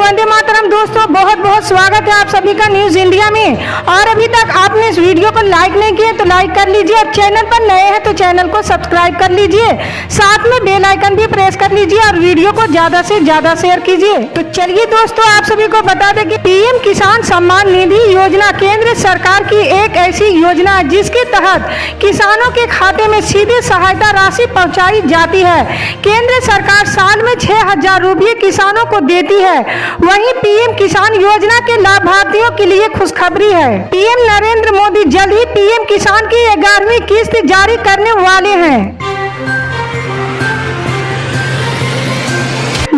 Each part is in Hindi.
वंदे मातरम। दोस्तों बहुत बहुत स्वागत है आप सभी का न्यूज इंडिया में। और अभी तक आपने इस वीडियो को लाइक नहीं किया तो लाइक कर लीजिए, और चैनल पर नए हैं तो चैनल को सब्सक्राइब कर लीजिए, साथ में बेल आइकन भी प्रेस कर लीजिए और वीडियो को ज्यादा से ज्यादा शेयर कीजिए। तो चलिए दोस्तों, आप सभी को बता दें कि पीएम किसान सम्मान निधि योजना केंद्र सरकार की एक ऐसी योजना है जिसके तहत किसानों के खाते में सीधे सहायता राशि पहुँचाई जाती है। केंद्र सरकार साल में 6,000 रुपये किसानों को देती है। वहीं पीएम किसान योजना के लाभार्थियों के लिए खुशखबरी है। पीएम नरेंद्र मोदी जल्द ही पीएम किसान की 11वीं किस्त जारी करने वाले हैं।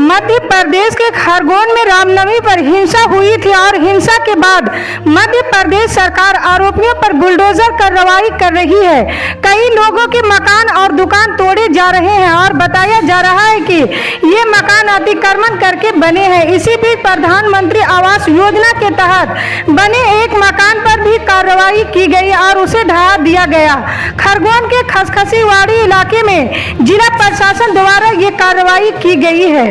मध्य प्रदेश के खरगोन में रामनवमी पर हिंसा हुई थी और हिंसा के बाद मध्य प्रदेश सरकार आरोपियों पर बुलडोजर कार्रवाई कर रही है। कई लोगों के मकान और दुकान तोड़े जा रहे हैं और बताया जा रहा है कि ये मकान अतिक्रमण करके बने हैं। इसी बीच प्रधानमंत्री आवास योजना के तहत बने एक मकान पर भी कार्रवाई की गई और उसे ढहा दिया गया। खरगोन के खसखसीवाड़ी इलाके में जिला प्रशासन द्वारा ये कार्रवाई की गई है।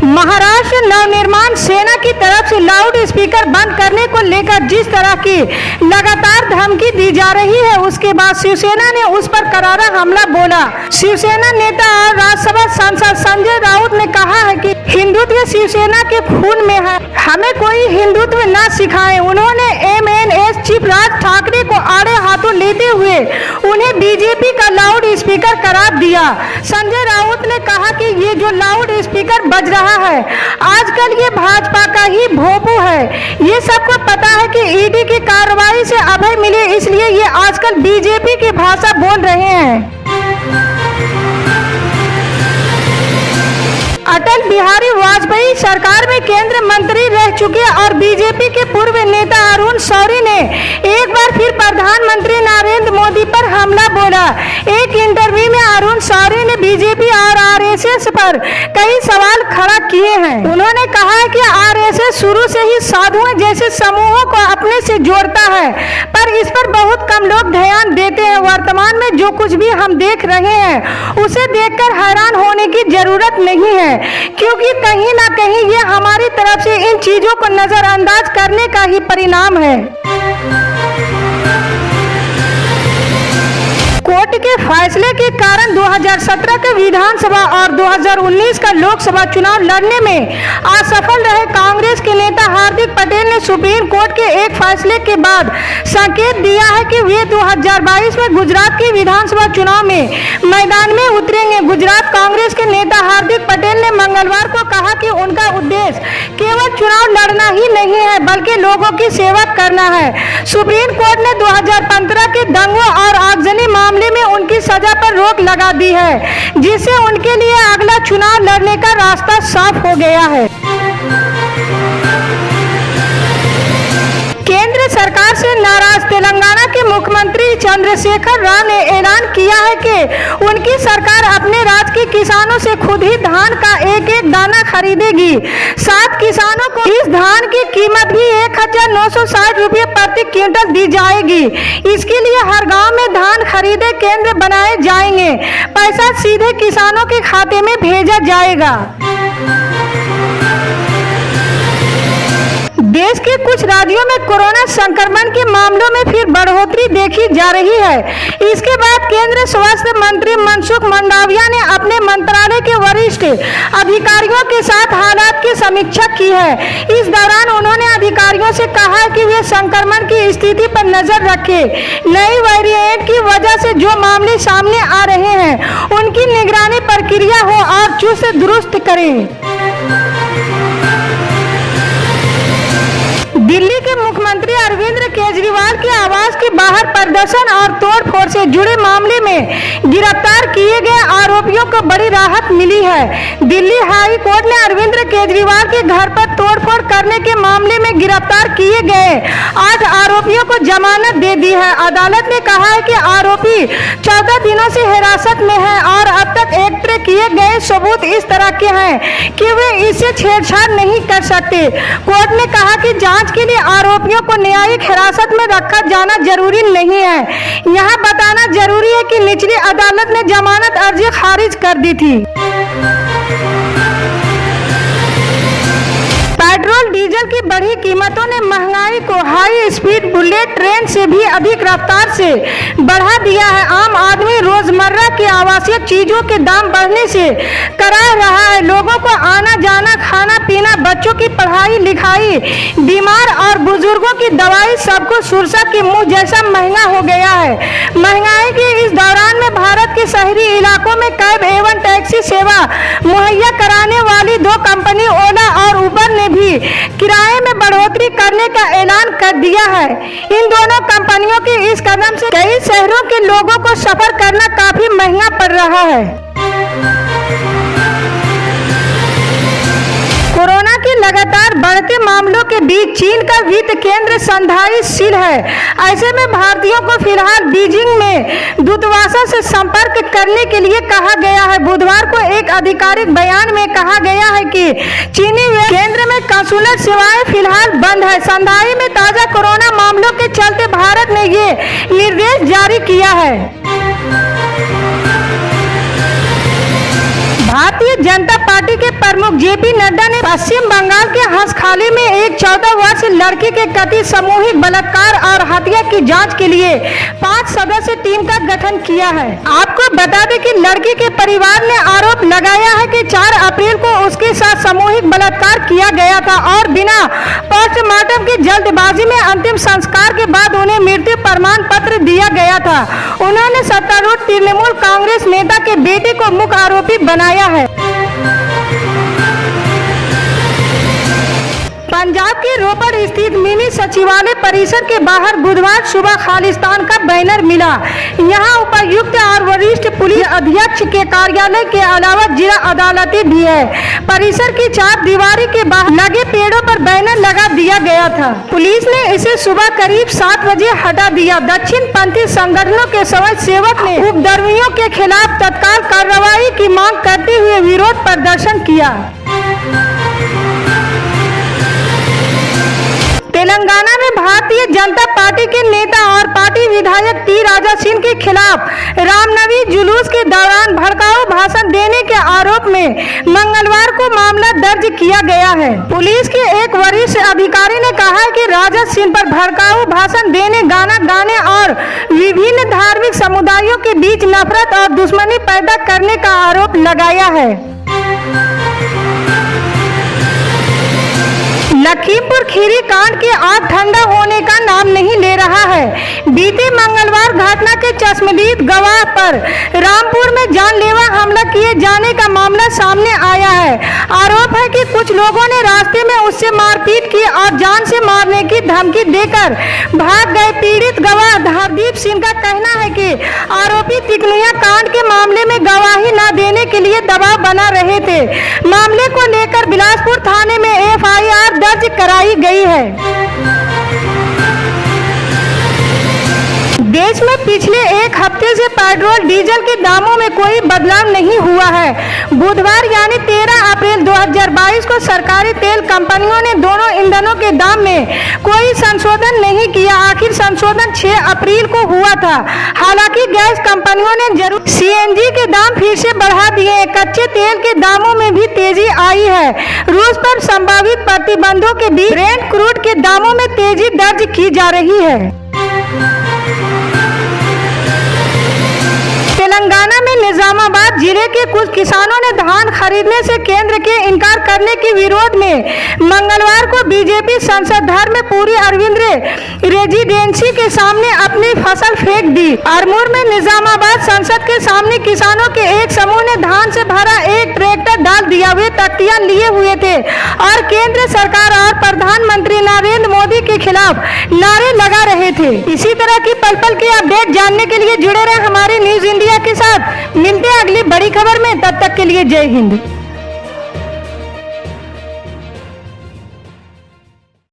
महाराष्ट्र नवनिर्माण सेना की तरफ से लाउड स्पीकर बंद करने को लेकर जिस तरह की लगातार धमकी दी जा रही है, उसके बाद शिवसेना ने उस पर करारा हमला बोला। शिवसेना नेता और राज्यसभा सांसद संजय राउत ने कहा है कि हिंदुत्व शिवसेना के खून में है, हमें कोई हिंदुत्व न सिखाएं। उन्होंने एमएनएस चीफ राज ठाकरे को आड़े हाथों लेते हुए उन्हें बीजेपी का लाउड स्पीकर करार दिया। संजय राउत ने कहा कि ये जो लाउड स्पीकर बज रहा है आजकल ये भाजपा का ही भोंपू है। ये सबको पता है कि ईडी की कार्रवाई से अभय मिले, इसलिए ये आजकल बीजेपी की भाषा बोल रहे हैं। अटल बिहारी वाजपेयी सरकार में केंद्र मंत्री रह चुके और बीजेपी के पूर्व नेता अरुण शौरी ने एक बार फिर प्रधानमंत्री नरेंद्र मोदी पर हमला बोला। एक इंटरव्यू में अरुण शौरी ने बीजेपी और आरएसएस पर कई सवाल खड़ा किए हैं। उन्होंने कहा है कि आरएसएस शुरू से ही साधुओं जैसे समूहों को अपने से जोड़ता है, पर इस पर बहुत कम लोग ध्यान देते हैं। वर्तमान में जो कुछ भी हम देख रहे हैं उसे देखकर हैरान होने की जरूरत नहीं है, क्योंकि कहीं ना कहीं ये हमारी तरफ से इन चीजों को नजरअंदाज करने का ही परिणाम है। कोर्ट के फैसले के कारण 2017 के विधानसभा और 2019 का लोकसभा चुनाव लड़ने में असफल रहे कांग्रेस के नेता हार्दिक पटेल ने सुप्रीम कोर्ट के एक फैसले के बाद संकेत दिया है कि वे 2022 में गुजरात के विधानसभा चुनाव में मैदान में उतरेंगे। गुजरात कांग्रेस के नेता हार्दिक पटेल ने मंगलवार को कहा कि उनका उद्देश्य केवल चुनाव लड़ना ही नहीं है बल्कि लोगों की सेवा करना है। सुप्रीम कोर्ट ने 2015 के दंगों और आगजनी मामले में उनकी सजा पर रोक लगा दी है, जिससे उनके लिए अगला चुनाव लड़ने का रास्ता साफ हो गया है। केंद्र सरकार से नाराज तेलंगाना के मुख्यमंत्री चंद्रशेखर राव ने ऐलान किया है कि उनकी सरकार अपने राज्य के किसानों से खुद ही धान का एक एक दाना खरीदेगी। साथ किसानों को इस धान की कीमत भी 1,960 रुपये प्रति क्विंटल दी जाएगी। इसके लिए हर गांव में धान खरीदे केंद्र बनाए जाएंगे। पैसा सीधे किसानों के खाते में भेजा जाएगा। देश के कुछ राज्यों में कोरोना संक्रमण के मामलों में फिर बढ़ोतरी देखी जा रही है। इसके बाद केंद्रीय स्वास्थ्य मंत्री मनसुख मंडाविया ने अपने मंत्रालय के वरिष्ठ अधिकारियों के साथ हालात की समीक्षा की है। इस दौरान उन्होंने अधिकारियों से कहा कि वे संक्रमण की स्थिति पर नजर रखें। नई वेरिएंट की वजह से जो मामले सामने आ रहे हैं उनकी निगरानी प्रक्रिया हो और चुस्त दुरुस्त करें। दिल्ली के मुख्यमंत्री अरविंद केजरीवाल के आवास के बाहर प्रदर्शन और तोड़फोड़ से जुड़े मामले में गिरफ्तार किए गए आरोपियों को बड़ी राहत मिली है। दिल्ली हाई कोर्ट ने अरविंद केजरीवाल के घर पर तोड़फोड़ करने के मामले में गिरफ्तार किए गए 8 आरोपियों को जमानत दे दी है। अदालत ने कहा है कि आरोपी 14 दिनों से हिरासत में है और अब तक एकत्र किए गए सबूत इस तरह के हैं कि वे इससे छेड़छाड़ नहीं कर सकते। कोर्ट ने कहा कि जांच के लिए आरोपियों को न्यायिक हिरासत में रखा जाना जरूरी नहीं है। यहाँ बताना जरूरी है कि निचली अदालत ने जमानत अर्जी खारिज कर दी थी। डीजल की बढ़ी कीमतों ने महंगाई को हाई स्पीड बुलेट ट्रेन से भी अधिक रफ्तार से बढ़ा दिया है। आम आदमी रोजमर्रा की आवश्यक चीजों के दाम बढ़ने से करा रहा है। लोगों को आना जाना, खाना पीना, बच्चों की पढ़ाई लिखाई, बीमार और बुजुर्गों की दवाई, सबको सुरसा की मुंह जैसा महंगा हो गया है। महंगाई के इस दौरान में भारत के शहरी इलाकों में कैब एवं टैक्सी सेवा मुहैया कराने वाली दो कंपनी ओला और उबर ने भी किराए में बढ़ोतरी करने का ऐलान कर दिया है। इन दोनों कंपनियों के इस कदम से कई शहरों के लोगों को सफर करना काफी महंगा पड़ रहा है। कोरोना के लगातार बढ़ते मामलों के बीच चीन का वित्त केंद्र शंघाई सील है। ऐसे में भारतीयों को फिलहाल बीजिंग में दूतावासों से संपर्क करने के लिए कहा गया है। बुधवार को एक आधिकारिक बयान में कहा गया है कि चीनी केंद्र में कंसुलर सेवाएं फिलहाल बंद है। शंघाई में ताजा कोरोना मामलों के चलते भारत ने ये निर्देश जारी किया है। भारतीय जनता पार्टी के प्रमुख जेपी नड्डा ने पश्चिम बंगाल के हंसखाली में एक 14 वर्षीय लड़की के कथित सामूहिक बलात्कार और हत्या की जांच के लिए 5 सदस्यीय टीम का गठन किया है। आपको बता दें कि लड़की के परिवार ने आरोप लगाया है कि 4 अप्रैल को उसके साथ सामूहिक बलात्कार किया गया था और बिना पोस्टमार्टम की जल्दबाजी में अंतिम संस्कार के बाद उन्हें मृत्यु प्रमाण पत्र दिया गया था। उन्होंने सत्तारूढ़ तृणमूल कांग्रेस नेता के बेटे को मुख्य आरोपी बनाया है। पंजाब के रोपड़ स्थित मिनी सचिवालय परिसर के बाहर बुधवार सुबह खालिस्तान का बैनर मिला। यहां उपायुक्त और वरिष्ठ पुलिस अधीक्षक के कार्यालय के अलावा जिला अदालतें भी है। परिसर की 4 दीवारी के बाहर लगे पेड़ों पर बैनर लगा दिया गया था। पुलिस ने इसे सुबह करीब 7 बजे हटा दिया। दक्षिण पंथी संगठनों के समाज सेवक ने उपद्रवियों के खिलाफ तत्काल कार्रवाई की मांग करते हुए विरोध प्रदर्शन किया। तेलंगाना में भारतीय जनता पार्टी के नेता और पार्टी विधायक टी राजा सिंह के खिलाफ रामनवमी जुलूस के दौरान भड़काऊ भाषण देने के आरोप में मंगलवार को मामला दर्ज किया गया है। पुलिस के एक वरिष्ठ अधिकारी ने कहा है कि राजा सिंह पर भड़काऊ भाषण देने, गाना गाने और विभिन्न धार्मिक समुदायों के बीच नफरत और दुश्मनी पैदा करने का आरोप लगाया है। लखीमपुर खीरी कांड के आग ठंडा होने का नाम नहीं ले रहा है। बीते मंगलवार घटना के चश्मदीद गवाह पर रामपुर में जानलेवा हमला किए जाने का मामला सामने आया है। आरोप है कि कुछ लोगों ने रास्ते में उससे मारपीट की और जान से मारने की धमकी देकर भाग गए। पीड़ित गवाह हरदीप सिंह का कहना है कि आरोपी तिकनुया कांड के मामले में गवाही न देने के लिए दबाव बना रहे थे। मामले को लेकर बिलासपुर थाने में FIR दर्ज कराई गई है। देश में पिछले एक हफ्ते से पेट्रोल डीजल के दामों में कोई बदलाव नहीं हुआ है। बुधवार यानी 13 अप्रैल 2022 को सरकारी तेल कंपनियों ने दोनों ईंधनों के दाम में कोई संशोधन नहीं किया। आखिर संशोधन 6 अप्रैल को हुआ था। हालांकि गैस कंपनियों ने जरूर CNG के दाम फिर से बढ़ा दिए। कच्चे तेल के दामों में भी तेजी आई है। रूस पर संभावित प्रतिबंधों के बीच ब्रेंट क्रूड के दामों में तेजी दर्ज की जा रही है। तेलंगाना में निजामाबाद जिले के कुछ किसानों ने धान खरीदने से केंद्र के इनकार करने के विरोध में मंगलवार को बीजेपी संसद धर्मपुरी अरविंद रेजिडेंसी के सामने अपनी फसल फेंक दी। आरमूर में निजामाबाद संसद के सामने किसानों के एक समूह ने धान से भरा एक ट्रैक्टर डाल दिया। वे तख्तियां लिए हुए थे और केंद्र सरकार और प्रधानमंत्री नरेंद्र मोदी के खिलाफ नारे लगा रहे थे। इसी तरह की पल पल की अपडेट जानने के लिए जुड़े रहे हमारे न्यूज इंडिया के साथ। मिलते हैं अगली बड़ी खबर में, तब तक के लिए जय हिंद।